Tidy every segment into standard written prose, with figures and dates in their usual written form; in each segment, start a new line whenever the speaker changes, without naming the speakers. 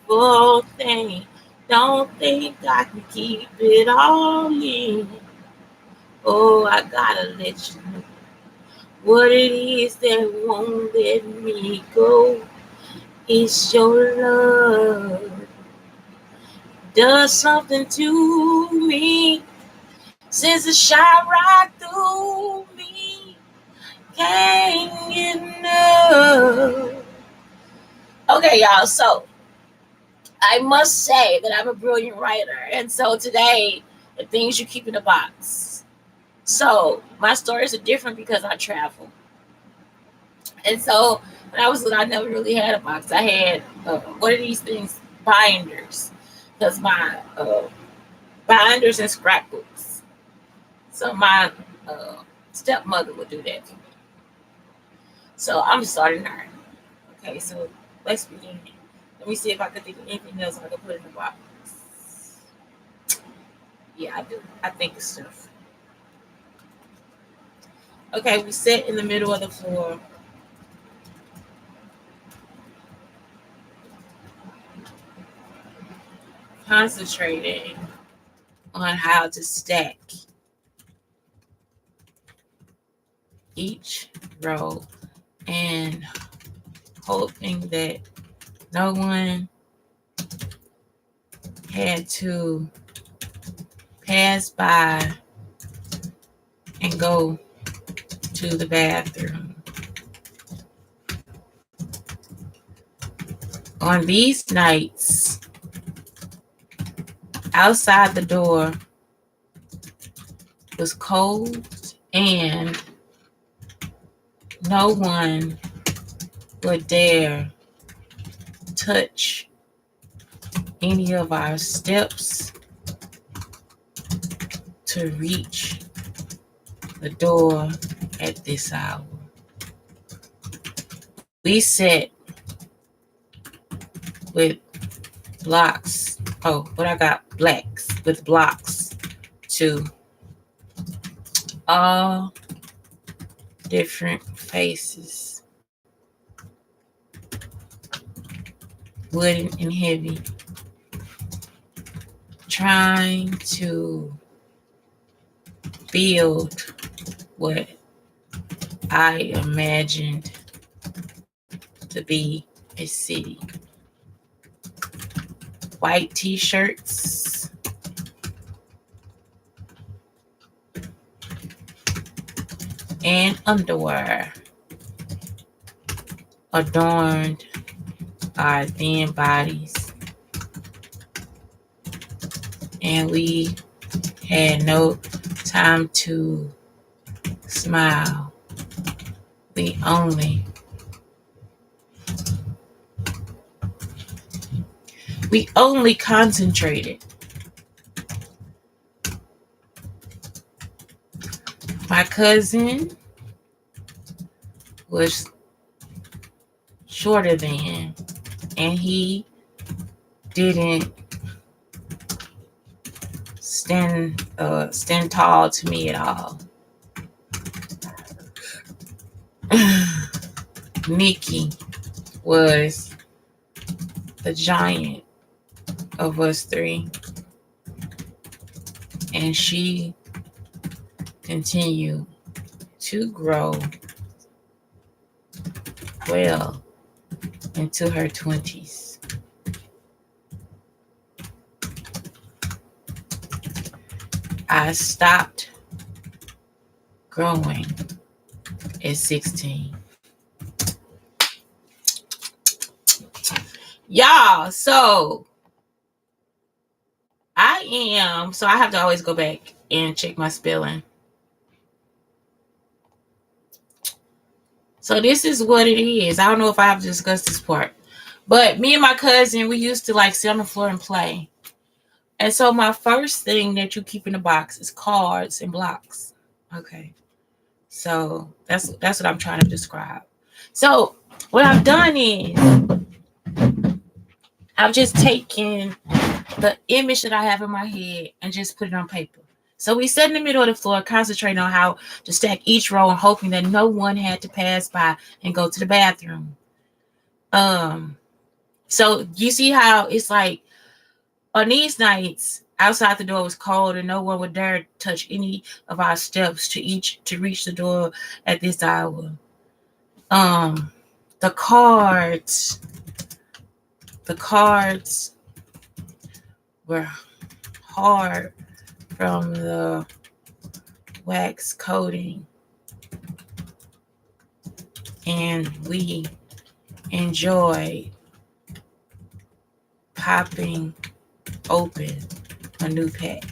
full thing. Don't think I can keep it all in. Oh, I gotta let you know what it is that won't let me go. It's your love. Does something to me. Since it shot right through me. Can't get enough. Okay, y'all. So I must say that I'm a brilliant writer. And so today, the things you keep in the box. So my stories are different because I travel. And so when I was little, I never really had a box. I had, what are these things? Binders. Because my binders and scrapbooks. So my uh, stepmother would do that for me. So I'm starting her. Okay, so let's begin. Let me see if I can think of anything else I can put in the box. Yeah, I do. I think of stuff. Okay, we sit in the middle of the floor. Concentrating on how to stack each row and hoping that no one had to pass by and go to the bathroom. On these nights, outside the door was cold and no one would dare touch any of our steps to reach the door at this hour. We sat with blocks. Oh, but I got blacks with blocks to all different faces, wooden and heavy, trying to build what I imagined to be a city. White t-shirts, and underwear adorned our thin bodies, and we had no time to smile. We only concentrated. My cousin was shorter than, and he didn't stand tall to me at all. Nikki was the giant of us three, and she continued to grow well into her 20s. I stopped growing at 16. Y'all, so I have to always go back and check my spelling. So this is what it is. I don't know if I have to discuss this part. But me and my cousin, we used to like sit on the floor and play. And so my first thing that you keep in the box is cards and blocks. Okay. So that's what I'm trying to describe. So what I've done is I've just taken the image that I have in my head and just put it on paper. So we sat in the middle of the floor, concentrating on how to stack each row and hoping that no one had to pass by and go to the bathroom. So you see how it's like on these nights, outside the door was cold and no one would dare touch any of our steps to reach the door at this hour. The cards were hard from the wax coating, and we enjoyed popping open a new pack.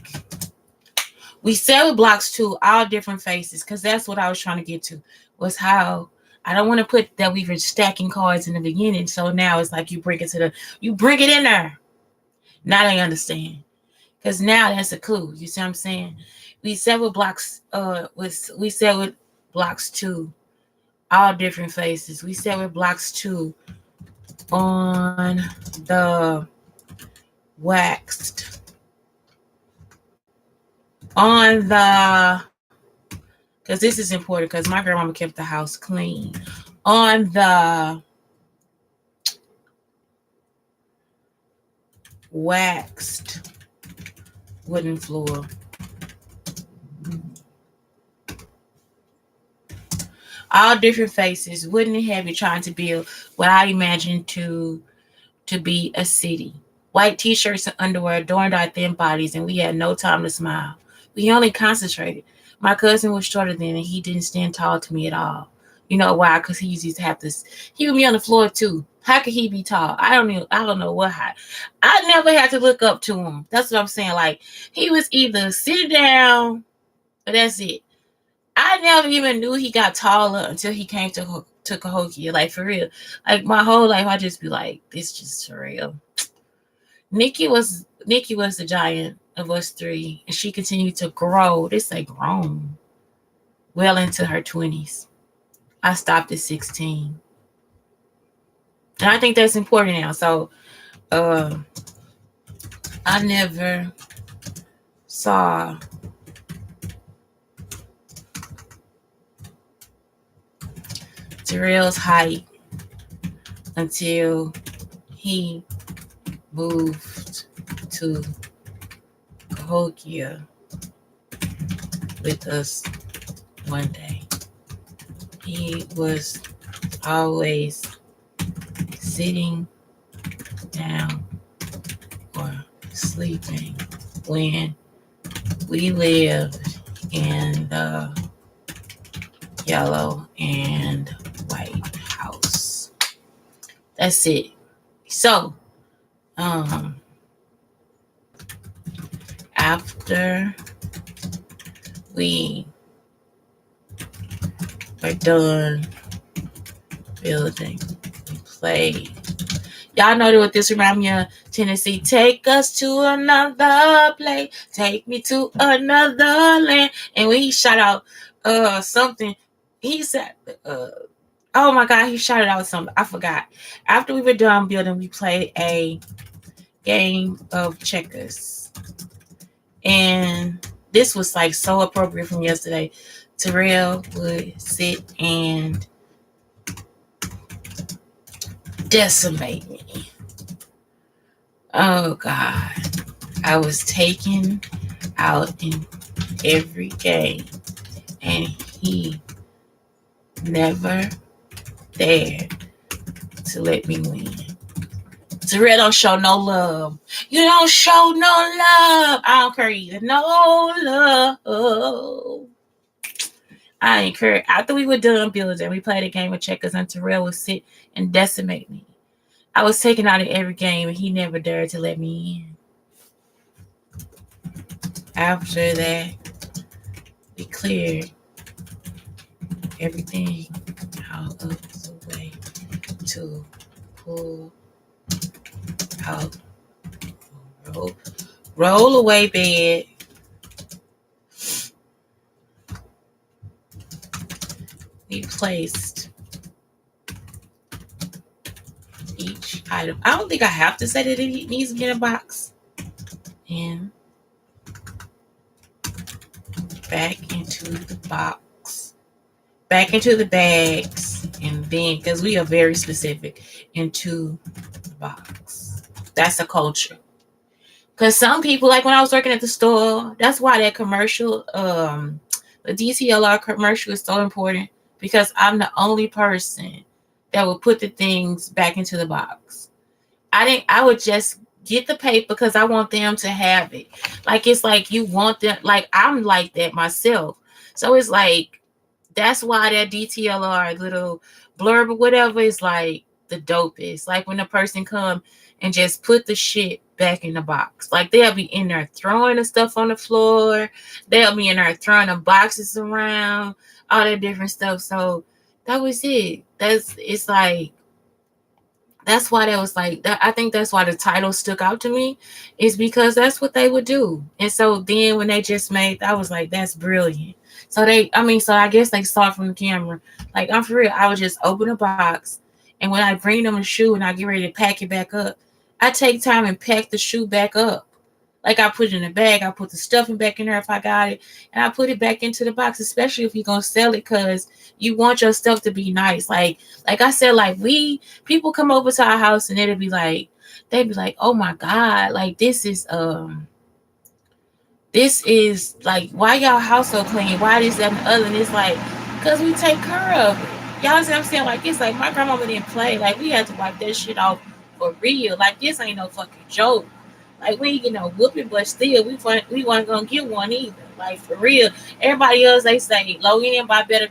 We said with blocks too, all different faces, because that's what I was trying to get to, was how I don't want to put that we were stacking cards in the beginning. So now it's like you bring it in there. Now they understand. Because now that's a clue. You see what I'm saying? We said with blocks, with blocks too, all different faces. We said with blocks too on the waxed. On the, because this is important, because my grandmama kept the house clean. On the waxed wooden floor. All different faces, wooden and heavy, trying to build what I imagined to be a city. White t-shirts and underwear adorned our thin bodies, and we had no time to smile. We only concentrated. My cousin was shorter than, and he didn't stand tall to me at all. You know why? Because he used to have this. He would be on the floor too. How could he be tall? I don't know what height. I never had to look up to him. That's what I'm saying. Like, he was either sitting down, but that's it. I never even knew he got taller until he came to Cahokia. Like, for real. Like, my whole life, I just be like, this just surreal. Nikki was the giant of us three, and she continued to grow. They say grown. Well into her 20s. I stopped at 16. And I think that's important now. So, I never saw Terrell's height until he moved to Cahokia with us one day. He was always sitting down or sleeping when we lived in the yellow and white house. That's it. So, after we were done building, we played. Y'all know what this reminds me of? Tennessee. Take us to another place. Take me to another land. And when he shot out something, he said, oh my God, he shouted out something. I forgot. After we were done building, we played a game of checkers. And this was like so appropriate from yesterday. Terrell would sit and decimate me. Oh God. I was taken out in every game, and he never dared to let me win. Terrell don't show no love. You don't show no love. I don't care either. No love. I ain't care. After we were done building, we played a game of checkers, and Terrell would sit and decimate me. I was taken out in every game, and he never dared to let me in. After that, we cleared everything out of the way to pull out, roll away bed. We placed each item. I don't think I have to say that it needs to be in a box. And back into the box, back into the bags, and then, because we are very specific, into box. That's a culture. Because some people, like when I was working at the store, that's why that commercial, the DTLR commercial is so important, because I'm the only person that would put the things back into the box. I would just get the paper because I want them to have it. Like, it's like you want them, like I'm like that myself. So it's like, that's why that DTLR little blurb or whatever is like the dopest. Like when a person come and just put the shit back in the box. Like they'll be in there throwing the stuff on the floor. They'll be in there throwing the boxes around, all that different stuff. So that was it. It's like, that's why that was like that. I think that's why the title stuck out to me, is because that's what they would do. And so then when they just made, I was like, that's brilliant. So so I guess they saw it from the camera. Like, I'm for real. I would just open a box, and when I bring them a shoe and I get ready to pack it back up, I take time and pack the shoe back up. Like, I put it in a bag, I put the stuffing back in there if I got it, and I put it back into the box, especially if you're gonna sell it, because you want your stuff to be nice. Like I said, like, people come over to our house and they'd be like, oh my God, like this is like, why y'all house so clean? Why this, that, and the other? And it's like, because we take care of it. Y'all see what I'm saying? Like, it's like my grandmama didn't play. Like, we had to wipe that shit off for real. Like, this ain't no fucking joke. Like, we ain't get no whooping, but still, we weren't gonna get one either. Like, for real. Everybody else, they say low end buy better.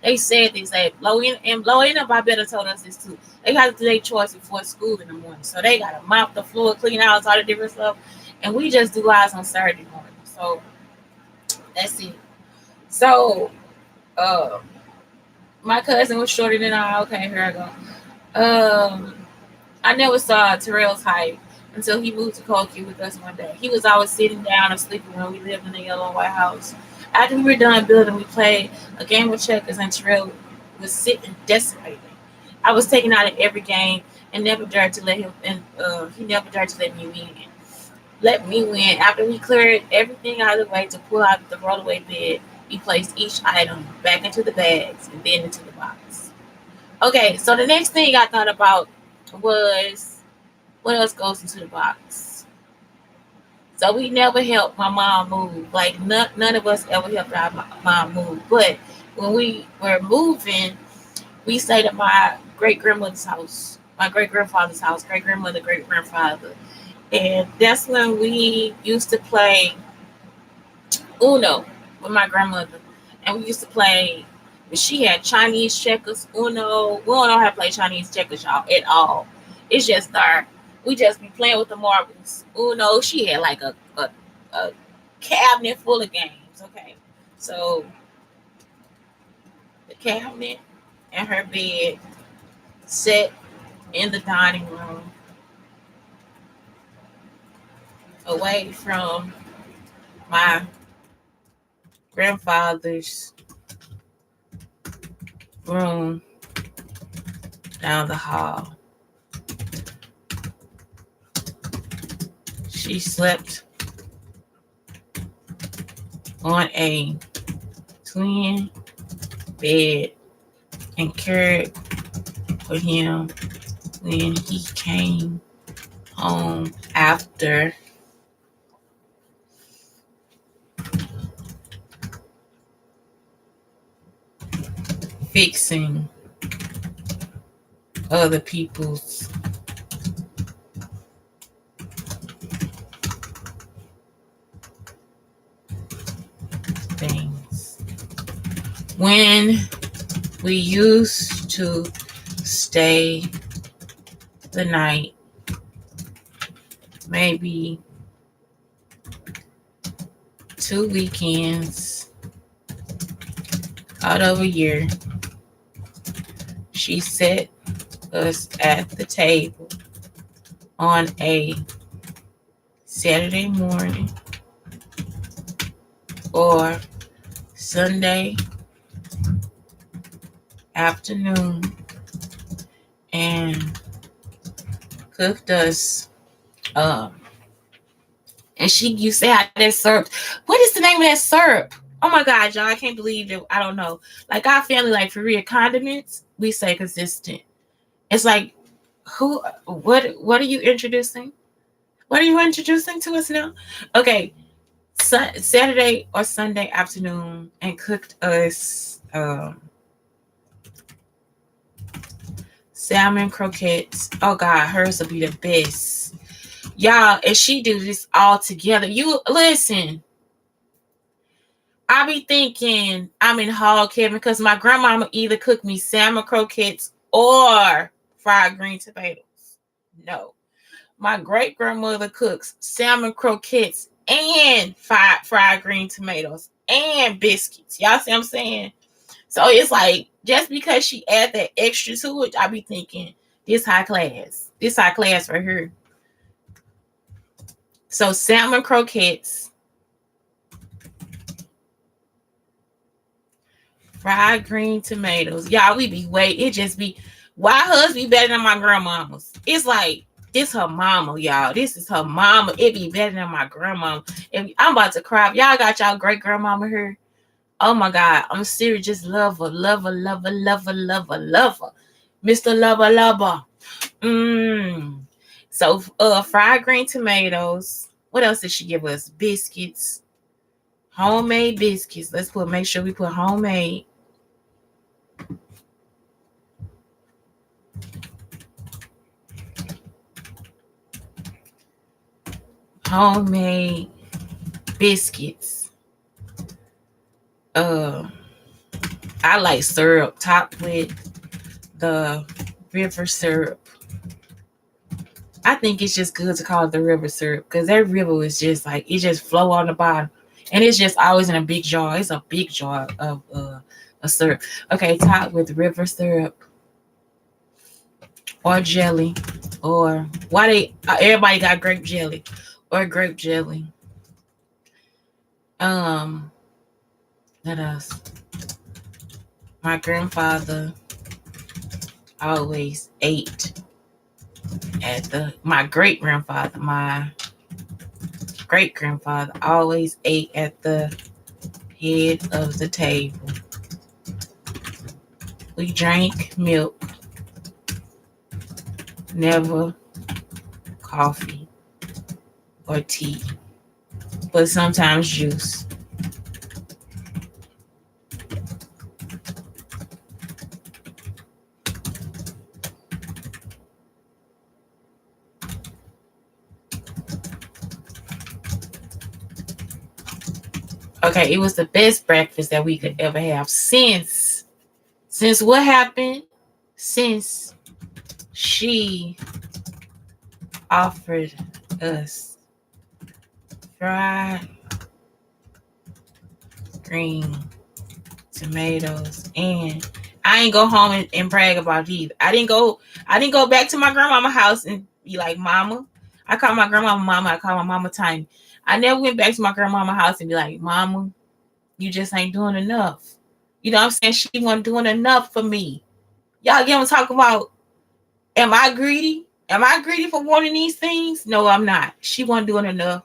They said this, that low end buy better told us this too. They got to do their chores before school in the morning, so they gotta mop the floor, clean out all the different stuff, and we just do ours on Saturday morning. So that's it. So my cousin was shorter than I. Okay, here I go. I never saw Terrell's height until he moved to Koki with us one day. He was always sitting down or sleeping when we lived in the yellow and white house. After we were done building, we played a game of checkers, and Terrell was sitting decimated. I was taken out of every game and never dared to let him, and he never dared to let me win. After we cleared everything out of the way to pull out the rollaway bed, we placed each item back into the bags and then into the box. Okay, so the next thing I thought about was, what else goes into the box? So we never helped my mom move. Like, none of us ever helped our mom move. But when we were moving, we stayed at my great grandmother's house, my great grandfather's house, great grandmother, great grandfather. And that's when we used to play Uno with my grandmother. And we used to play, she had Chinese checkers, Uno. We don't know how to play Chinese checkers, y'all, at all. It's just our, we just be playing with the marbles. Uno, she had like a cabinet full of games, okay? So the cabinet and her bed set in the dining room, away from my grandfather's room down the hall. She slept on a twin bed and cared for him when he came home after fixing other people's things. When we used to stay the night, maybe 2 weekends out of a year, she set us at the table on a Saturday morning or Sunday afternoon and cooked us and she used to have that syrup. What is the name of that syrup? Oh my God, y'all, I can't believe it. I don't know. Like, our family, like, for real, condiments, we say consistent. It's like What are you introducing? What are you introducing to us now? Okay, Saturday or Sunday afternoon, and cooked us salmon croquettes. Oh God, hers will be the best, y'all. And she do this all together. You listen. I be thinking I'm in hog heaven because my grandmama either cooked me salmon croquettes or fried green tomatoes. No, my great grandmother cooks salmon croquettes and fried green tomatoes and biscuits. Y'all see what I'm saying? So it's like just because she add that extra to it, I be thinking this high class. This high class right here. So salmon croquettes, fried green tomatoes. Y'all, we be it just be why hers be better than my grandmama's. It's like this her mama, y'all. This is her mama. It be better than my grandmama. And I'm about to cry. Y'all got y'all great grandmama here. Oh my God. I'm serious. Just love her. Love her. Love her. Love her. Love her. Love her. Mr. Lover Lover. So fried green tomatoes. What else did she give us? Biscuits. Homemade biscuits. Make sure we put homemade. Homemade biscuits. I like syrup topped with the river syrup. I think it's just good to call it the river syrup because that river is just like it just flow on the bottom, and it's just always in a big jar. It's a big jar of a syrup. Okay, topped with river syrup or jelly, or everybody got grape jelly or grape jelly. What else? My grandfather always ate at my great grandfather always ate at the head of the table. We drank milk, never coffee or tea, but sometimes juice. Okay, it was the best breakfast that we could ever have since what happened? Since she offered us fried green tomatoes, and I ain't go home and brag about it either. I didn't go back to my grandmama's house and be like, Mama. I call my grandmama Mama. I call my mama Tiny. I never went back to my grandmama's house and be like, Mama, you just ain't doing enough. You know what I'm saying? She wasn't doing enough for me. Y'all get what I'm talking about? Am I greedy? Am I greedy for wanting these things? No, I'm not. She wasn't doing enough.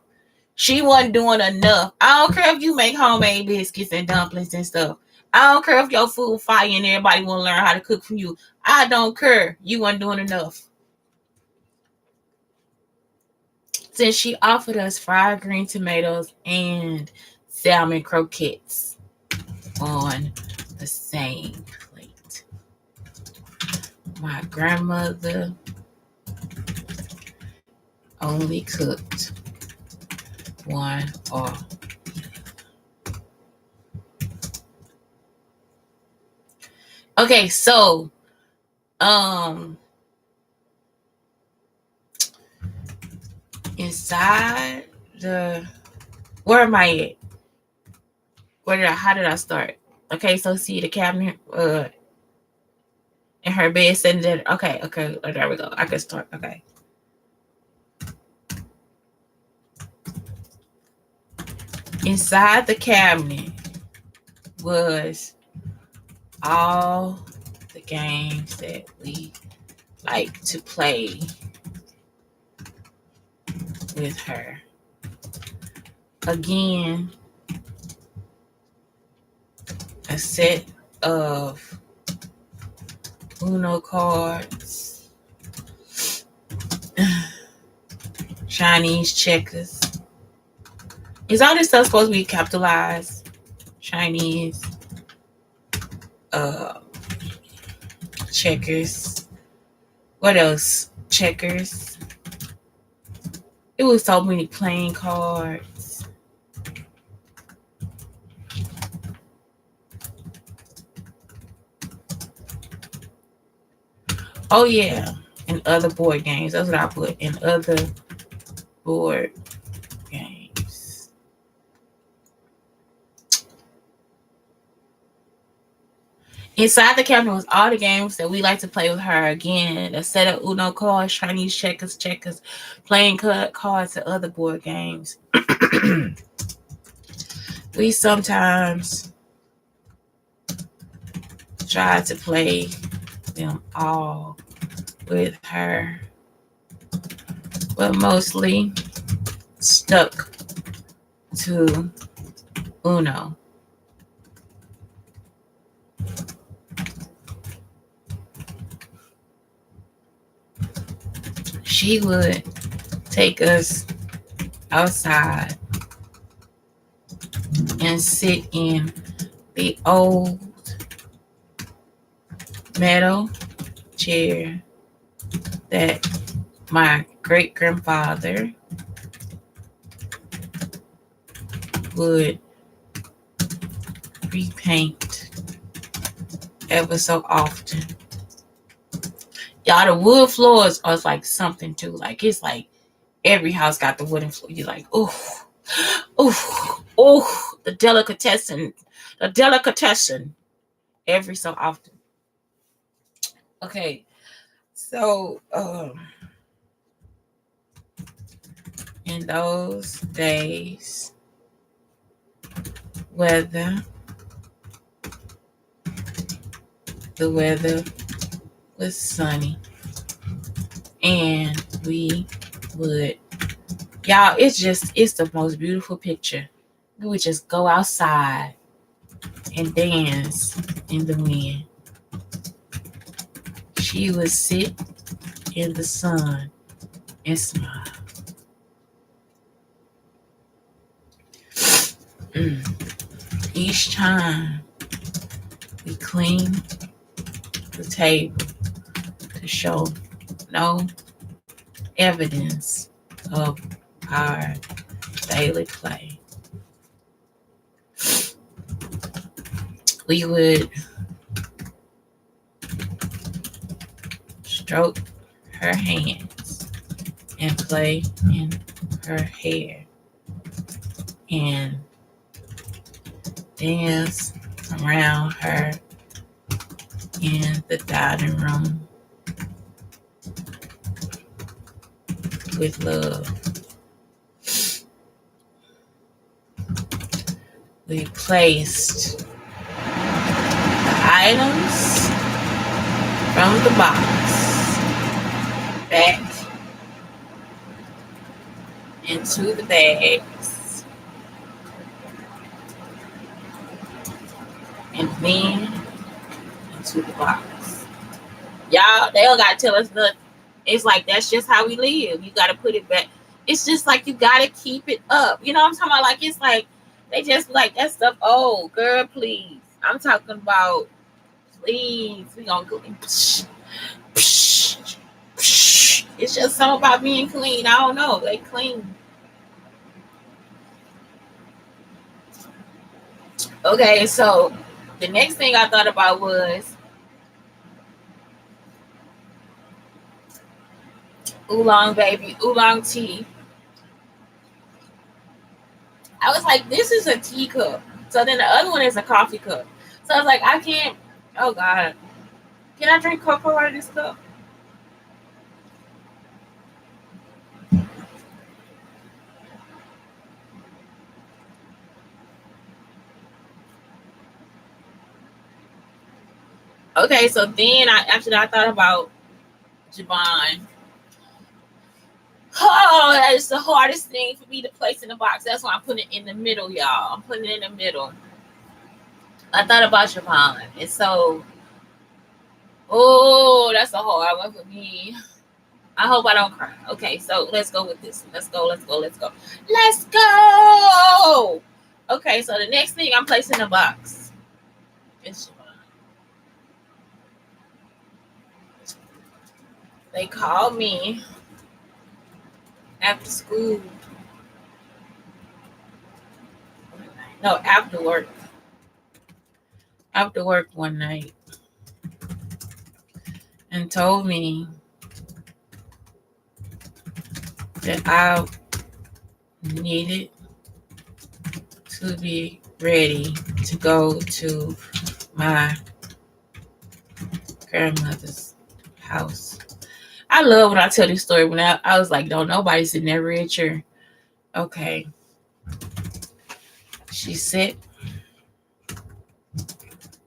She wasn't doing enough. I don't care if you make homemade biscuits and dumplings and stuff. I don't care if your food fire and everybody want to learn how to cook from you. I don't care. You weren't doing enough. Since she offered us fried green tomatoes and salmon croquettes on the same plate. My grandmother only cooked one or okay, so inside the where am I at? How did I start? Okay, so see the cabinet in her bed sitting there. Okay, there we go. I can start. Okay. Inside the cabinet was all the games that we like to play with her. Again, a set of Uno cards, Chinese checkers. Is all this stuff supposed to be capitalized? Chinese checkers. What else? Checkers. It was so many playing cards. Oh yeah, and other board games. That's what I put in other board games. Inside the cabinet was all the games that we like to play with her. Again, a set of Uno cards, Chinese checkers, playing cards, and other board games. We sometimes try to play them all with her, but mostly stuck to Uno. She would take us outside and sit in the old metal chair that my great-grandfather would repaint ever so often. Y'all, the wood floors are like something too. Like, it's like every house got the wooden floor. You're like, oof, oof, oof, the delicatessen every so often. Okay, so in those days, the weather was sunny, and we would, y'all, it's the most beautiful picture. We would just go outside and dance in the wind. She would sit in the sun and smile. Each time we clean the table to show no evidence of our daily play, we would stroke her hands and play in her hair and dance around her in the dining room with love. We placed the items from the box back into the bags, and then into the box. Y'all, they don't gotta tell us nothing. It's like, that's just how we live. You gotta put it back. It's just like, you gotta keep it up. You know what I'm talking about? Like, it's like they just like that stuff. Oh, girl, please. I'm talking about, please. We gonna go. Psh, psh, psh. It's just something about being clean. I don't know. They clean. Okay, so the next thing I thought about was oolong, baby, oolong tea. I was like, this is a teacup. So then the other one is a coffee cup. So I was like, I can't. Oh God, can I drink cocoa out of this cup? Okay, so then after that I thought about Javon. Oh, that is the hardest thing for me to place in the box. That's why I'm putting it in the middle, y'all. I'm putting it in the middle. I thought about Javon, and so, oh, that's a hard one for me. I hope I don't cry. Okay, so let's go with this. Let's go. Let's go. Okay, so the next thing I'm placing in a box is they called me after school. No, after work. After work one night and told me that I needed to be ready to go to my grandmother's house. I love when I tell this story. When I was like, don't nobody sit there richer. Okay. She sat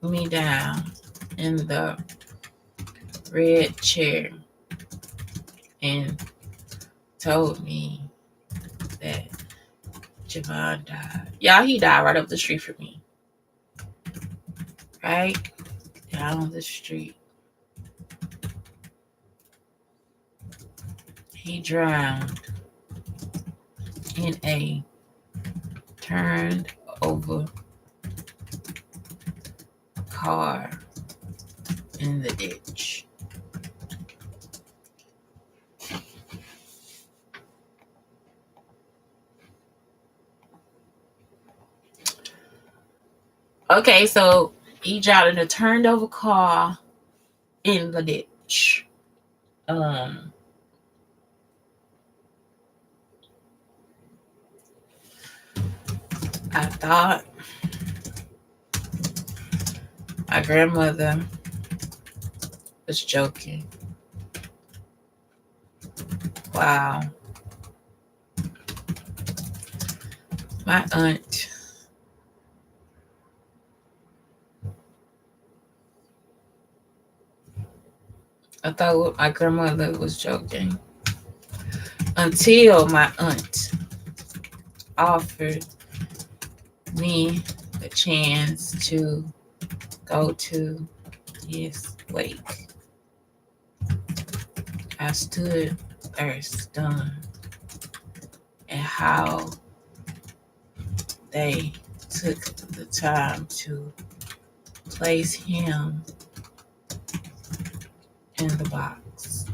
me down in the red chair and told me that Javon died. Y'all, he died right up the street from me. Right down the street. He drowned in a turned over car in the ditch. Okay, so he drowned in a turned over car in the ditch. I thought my grandmother was joking. Wow. My aunt I thought my grandmother was joking until my aunt offered me the chance to go to his wake. I stood there stunned at how they took the time to place him in the box.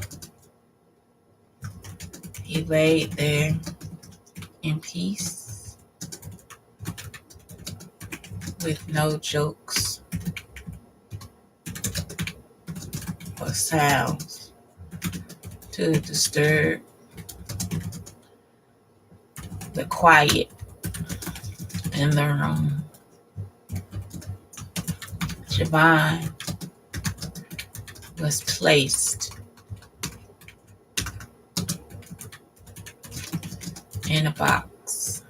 He laid there in peace with no jokes or sounds to disturb the quiet in the room. Javon was placed in a box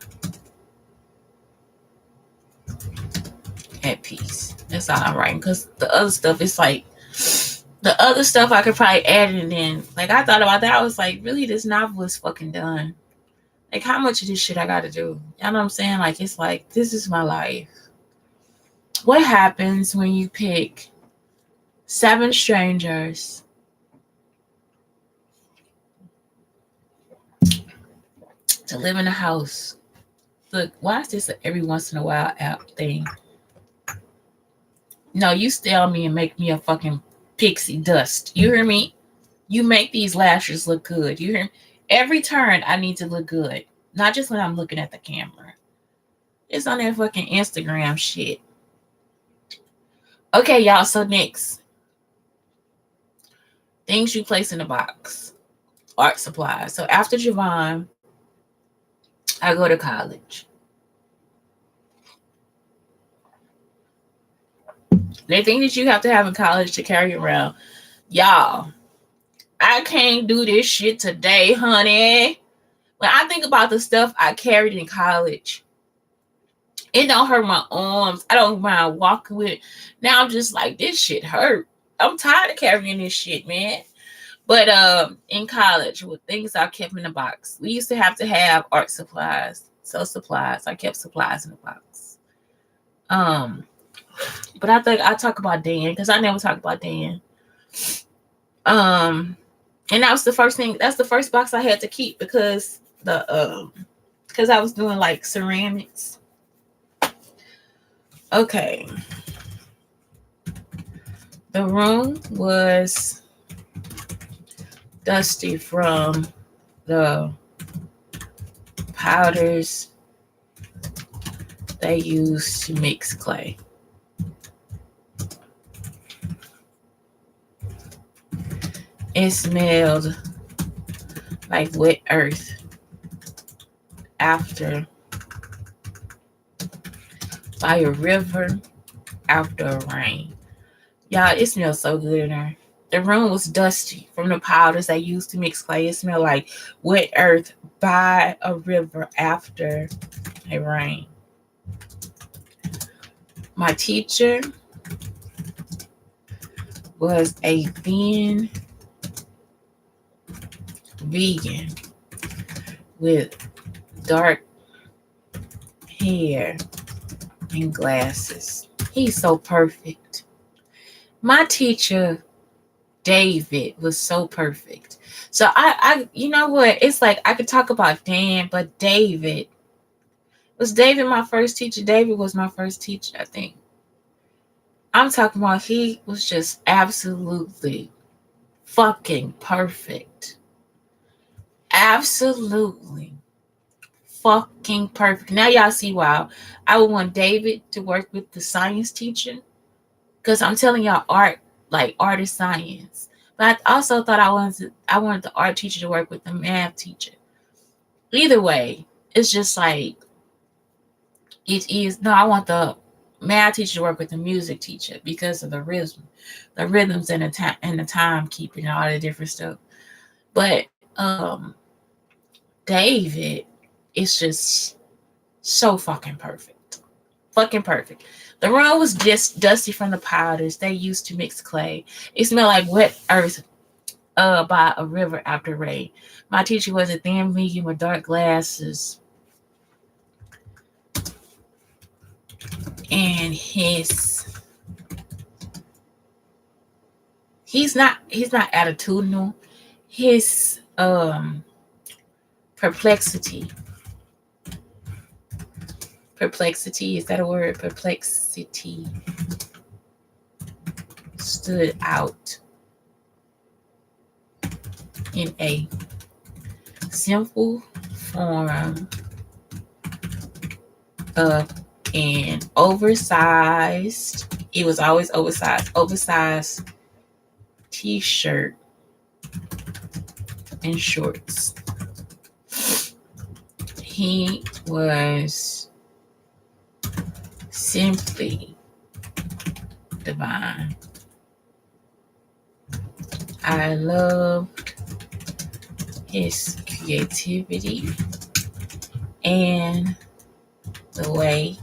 at peace. That's all I'm writing, because the other stuff is like, the other stuff I could probably add it in. Like, I thought about that. I was like, really, this novel is fucking done. Like, how much of this shit I gotta do? You know what I'm saying? Like, it's like, this is my life. What happens when you pick 7 strangers to live in a house? Look, why is this an every once in a while app thing? No, you stay on me and make me a fucking pixie dust. You hear me? You make these lashes look good. You hear me? Every turn, I need to look good. Not just when I'm looking at the camera. It's on that fucking Instagram shit. Okay, y'all. So next, things you place in the box. Art supplies. So after Javon, I go to college. They think that you have to have in college to carry around. Y'all, I can't do this shit today, honey. When I think about the stuff I carried in college, it don't hurt my arms. I don't mind walking with it. Now I'm just like, this shit hurt. I'm tired of carrying this shit, man. But in college, with things I kept in the box, we used to have art supplies, so supplies. I kept supplies in the box. But I think I talk about Dan because I never talk about Dan. And that was the first thing. That's the first box I had to keep because I was doing like ceramics. Okay. The room was dusty from the powders they used to mix clay. It smelled like wet earth after by a river after rain. Y'all, it smells so good in there. The room was dusty from the powders they used to mix clay. It smelled like wet earth by a river after a rain. My teacher was a thin vegan with dark hair and glasses. He's so perfect. My teacher, David, was so perfect. So you know what? It's like I could talk about Dan, but David my first teacher. David was my first teacher, I think. I'm talking about he was just absolutely fucking perfect. Absolutely fucking perfect. Now y'all see why I would want David to work with the science teacher. Because I'm telling y'all, art is science. But I also thought I wanted the art teacher to work with the math teacher. Either way, it's just like it is. No, I want the math teacher to work with the music teacher because of the rhythms and the time keeping and all the different stuff. But David is just so fucking perfect. Fucking perfect. The room was just dusty from the powders they used to mix clay. It smelled like wet earth by a river after rain. My teacher was a thin vegan with dark glasses. And he's not attitudinal. His perplexity. Perplexity, is that a word? Perplexity stood out in a simple form of an oversized, it was always oversized t-shirt and shorts. He was simply divine. I loved his creativity and the way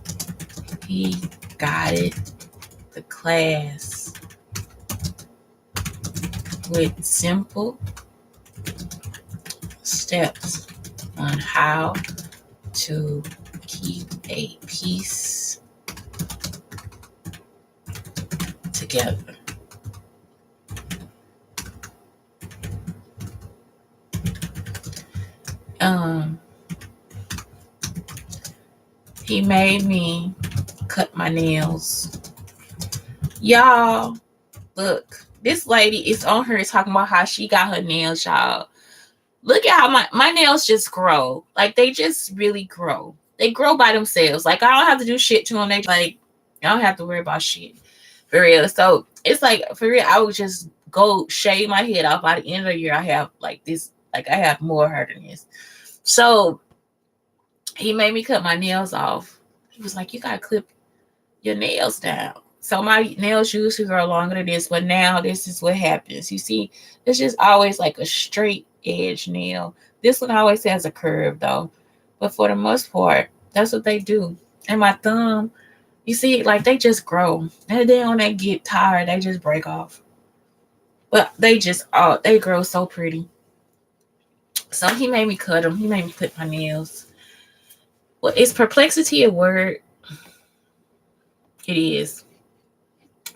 he guided the class with simple steps on how to keep a piece together. He made me cut my nails. Y'all, look, this lady is on her talking about how she got her nails, y'all. Look at how my nails just grow. Like, they just really grow. They grow by themselves. Like, I don't have to do shit to them. They like, I don't have to worry about shit. For real. So, it's like, for real, I would just go shave my head off. By the end of the year, I have like this, like I have more hair than this. So, he made me cut my nails off. He was like, you gotta clip your nails down. So my nails used to grow longer than this, but now this is what happens. You see, it's just always like a straight edge nail. This one always has a curve though. But for the most part, that's what they do. And my thumb, you see, like they just grow. And then when they get tired, they just break off. But they grow so pretty. So he made me cut them. He made me clip my nails. Well, is perplexity a word? It is.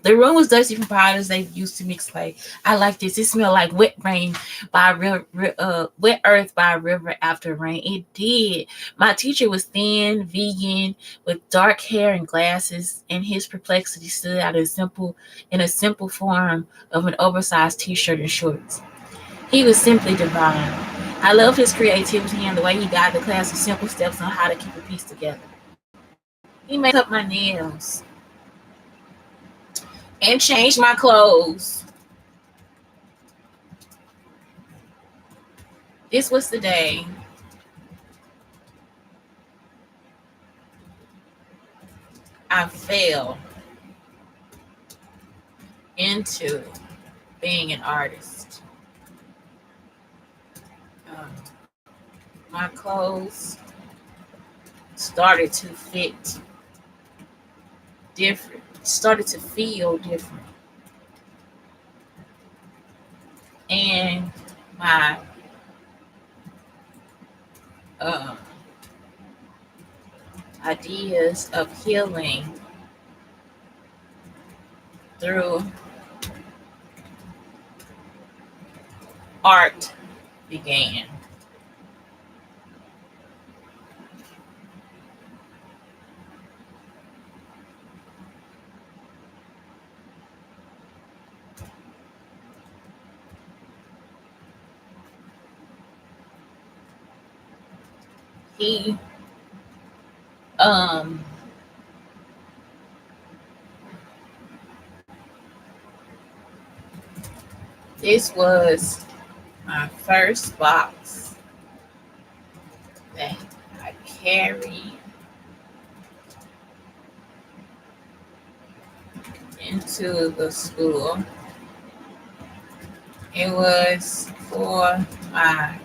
The room was dusty from powders they used to mix clay. I like this. It smelled like wet rain wet earth by a river after rain. It did. My teacher was thin, vegan, with dark hair and glasses, and his perplexity stood out in a simple form of an oversized t-shirt and shorts. He was simply divine. I love his creativity and the way he guided the class with simple steps on how to keep a piece together. He made up my nails and changed my clothes. This was the day I fell into being an artist. Um, my clothes started to fit different, started to feel different. And my um, ideas of healing through art began. He um this was my first box that I carried into the school. It was for my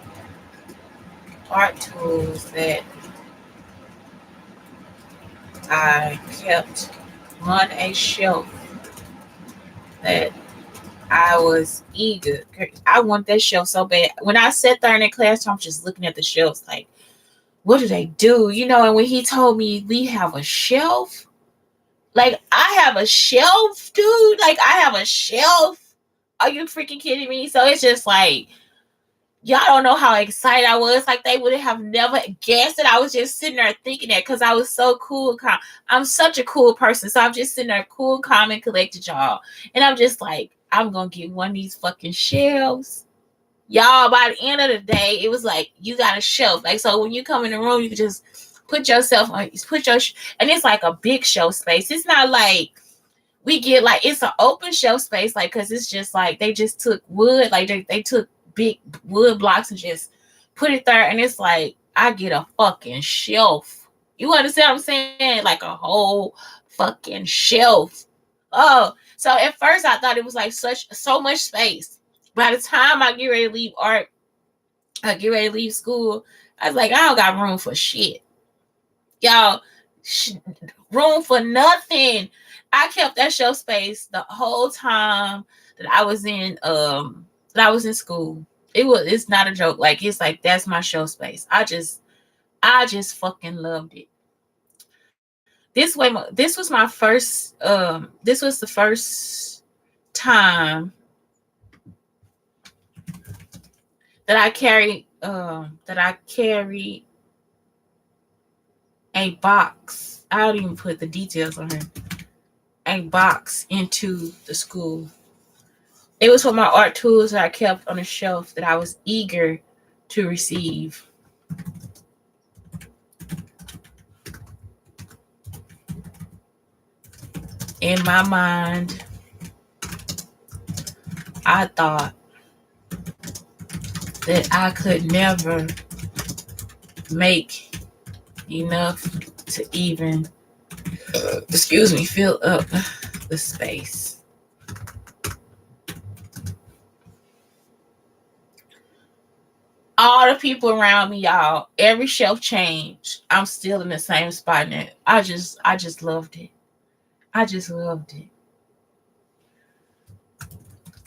art tools that I kept on a shelf that I was eager. I want that shelf so bad. When I sat there in the classroom, I'm just looking at the shelves like, what do they do? And when he told me we have a shelf, like I have a shelf, dude. Like I have a shelf. Are you freaking kidding me? So it's just like, y'all don't know how excited I was. Like they would have never guessed that I was just sitting there thinking that because I was so cool. I'm such a cool person. So I'm just sitting there cool, calm, and collected, y'all. And I'm just like, I'm going to get one of these fucking shelves. Y'all, by the end of the day, it was like, you got a shelf. Like, so when you come in the room, you can just put yourself on, and it's like a big shelf space. It's not like, we get like it's an open shelf space, like because it's just like they just took wood, like they took big wood blocks and just put it there, and it's like I get a fucking shelf. You understand what I'm saying? Like a whole fucking shelf. Oh, so at first I thought it was like so much space. By the time I get ready to leave art, I get ready to leave school, I was like, I don't got room for shit, y'all. Room for nothing. I kept that shelf space the whole time that I was in school. It's not a joke. Like it's like that's my shelf space. I just fucking loved it. This was the first time that I carried a box. I don't even put the details on here. A box into the school. It was for my art tools that I kept on a shelf that I was eager to receive. In my mind, I thought that I could never make enough to even, fill up the space. All the people around me, y'all, every shelf changed. I'm still in the same spot now. I just loved it. I just loved it.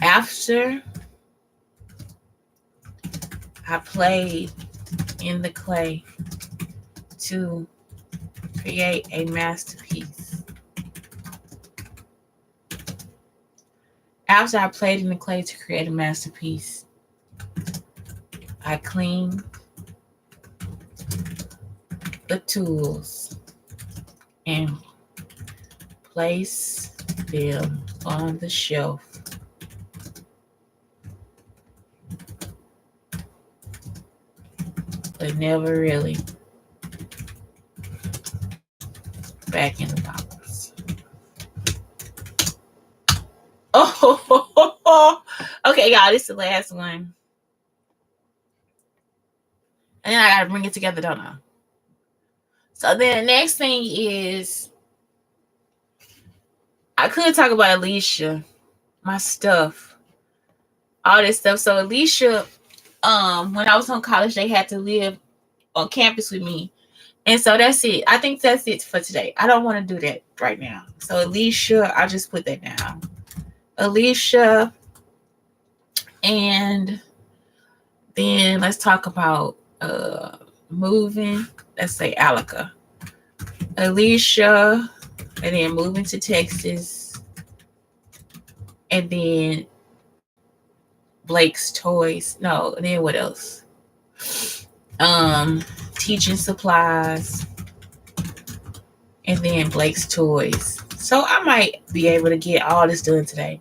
After I played in the clay to create a masterpiece, After I played in the clay to create a masterpiece, I cleaned the tools and placed them on the shelf. But never really back in the box. Oh, okay, y'all, this is the last one. And then I gotta bring it together, don't I? So then the next thing is, I could talk about Alicia, my stuff, all this stuff. So Alicia, when I was on college, they had to live on campus with me. And so that's it. I think that's it for today. I don't want to do that right now. So Alicia, I'll just put that down. Alicia, and then let's talk about moving. Let's say Alika. Alicia, and then moving to Texas, and then Blake's toys. No, and then what else? Teaching supplies, and then Blake's toys. So I might be able to get all this done today.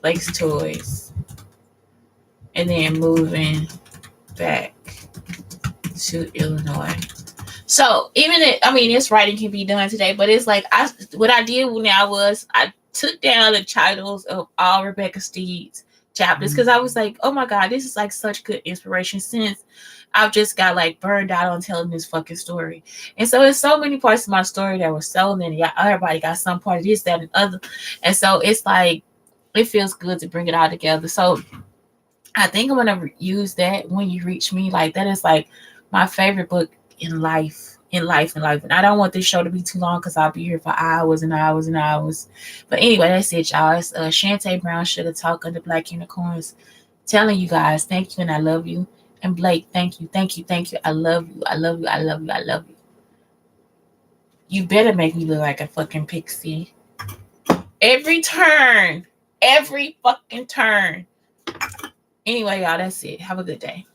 Blake's toys, and then moving back to Illinois. So even this writing can be done today, but it's like what I did now was I took down the titles of all Rebecca Steed's chapters because I was like, oh my God, this is like such good inspiration since I've just got like burned out on telling this fucking story. And so there's so many parts of my story that were stolen, and everybody got some part of this, that, and other. And so it's like, it feels good to bring it all together. So I think I'm going to use that, When You Reach Me. Like, that is like my favorite book in life. And I don't want this show to be too long because I'll be here for hours and hours and hours. But anyway, that's it, y'all. It's Shante Brown Sugar Talk of the Black Unicorns, telling you guys thank you and I love you. And Blake, thank you. I love you. You better make me look like a fucking pixie. Every fucking turn. Anyway, y'all, that's it. Have a good day.